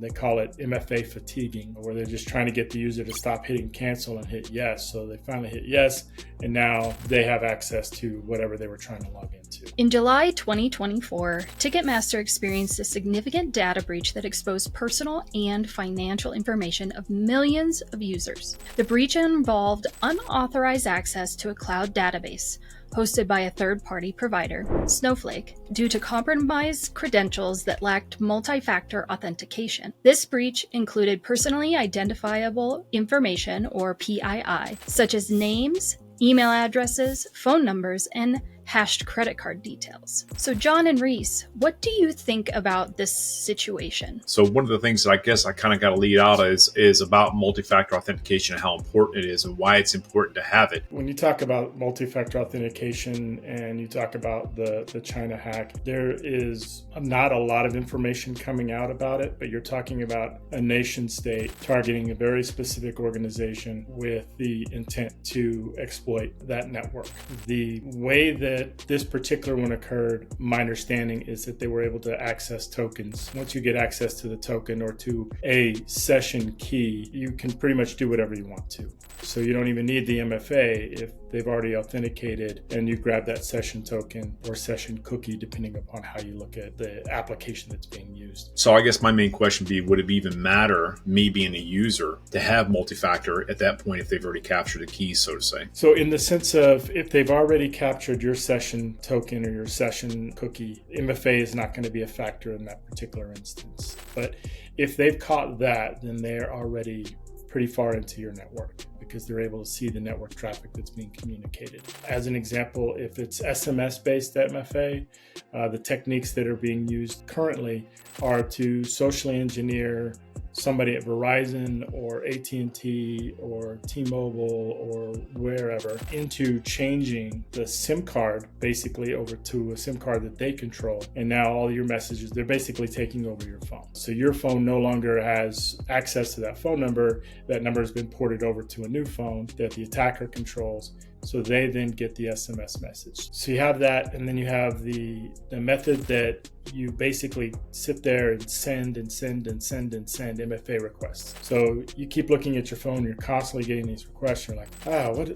They call it MFA fatiguing, where they're just trying to get the user to stop hitting cancel and hit yes. So they finally hit yes, and now they have access to whatever they were trying to log into. In July 2024, Ticketmaster experienced a significant data breach that exposed personal and financial information of millions of users. The breach involved unauthorized access to a cloud database hosted by a third-party provider, Snowflake, due to compromised credentials that lacked multi-factor authentication. This breach included personally identifiable information, or PII, such as names, email addresses, phone numbers, and hashed credit card details. So John and Reese, what do you think about this situation? So one of the things that I guess I kind of got to lead out is about multi-factor authentication and how important it is and why it's important to have it. When you talk about multi-factor authentication and you talk about the China hack, there is not a lot of information coming out about it, but you're talking about a nation state targeting a very specific organization with the intent to exploit that network. The way that this particular one occurred, my understanding is that they were able to access tokens. Once you get access to the token or to a session key, you can pretty much do whatever you want to. So you don't even need the MFA if they've already authenticated and you grab that session token or session cookie, depending upon how you look at the application that's being used. So I guess my main question would be, would it even matter, me being a user, to have multi-factor at that point if they've already captured a key, so to say? So in the sense of if they've already captured your session token or your session cookie, MFA is not going to be a factor in that particular instance. But if they've caught that, then they're already pretty far into your network because they're able to see the network traffic that's being communicated. As an example, if it's SMS-based MFA, the techniques that are being used currently are to socially engineer somebody at Verizon or AT&T or T-Mobile or wherever into changing the SIM card basically over to a SIM card that they control. And now all your messages, they're basically taking over your phone. So your phone no longer has access to that phone number. That number has been ported over to a new phone that the attacker controls. So they then get the SMS message. So you have that, and then you have the method that you basically sit there and send MFA requests. So you keep looking at your phone, you're constantly getting these requests. You're like,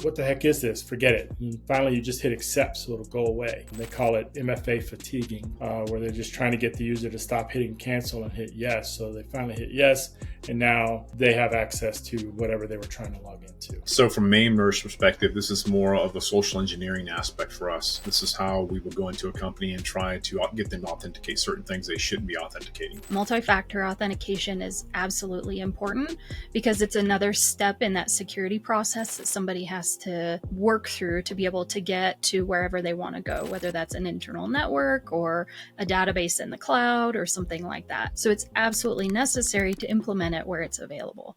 what the heck is this? Forget it. And finally, you just hit accept, so it'll go away. And they call it MFA fatiguing, where they're just trying to get the user to stop hitting cancel and hit yes. So they finally hit yes, and now they have access to whatever they were trying to log into. So from Mainmer's perspective, this is more of a social engineering aspect for us. This is how we would go into a company and try to get them to authenticate certain things they shouldn't be authenticating. Multi-factor authentication is absolutely important because it's another step in that security process that somebody has to work through to be able to get to wherever they want to go, whether that's an internal network or a database in the cloud or something like that. So it's absolutely necessary to implement it where it's available.